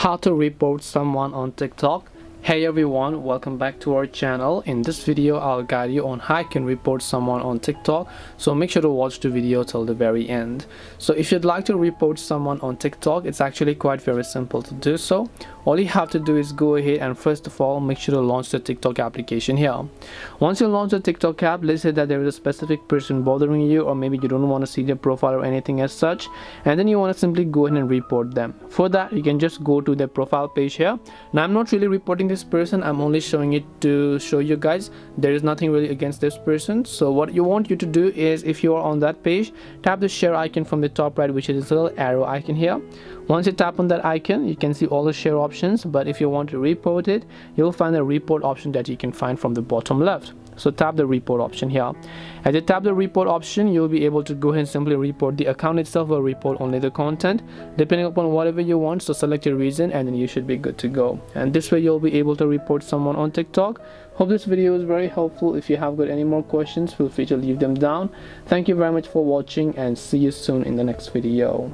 how to report someone on TikTok. Hey everyone, welcome back to our channel. In this video I'll guide you on how you can report someone on TikTok, so make sure to watch the video till the very end. So if you'd like to report someone on TikTok, it's actually quite very simple to do so. All you have to do is go ahead and first of all make sure to launch the TikTok application here. Once you launch the TikTok app, let's say that there is a specific person bothering you, or maybe you don't want to see their profile or anything as such, and then you want to simply go ahead and report them. For that, you can just go to their profile page here. Now I'm not really reporting this person, I'm only showing it to show you guys there is nothing really against this person. So what you want you to do is, if you are on that page, tap the share icon from the top right, which is this little arrow icon here. Once you tap on that icon, you can see all the share options, but if you want to report it, you'll find the report option that you can find from the bottom left. So tap the report option here. As you tap the report option, you'll be able to go ahead and simply report the account itself or report only the content, depending upon whatever you want. So select your reason and then you should be good to go. And this way you'll be able to report someone on TikTok. Hope this video is very helpful. If you have got any more questions, feel free to leave them down. Thank you very much for watching and see you soon in the next video.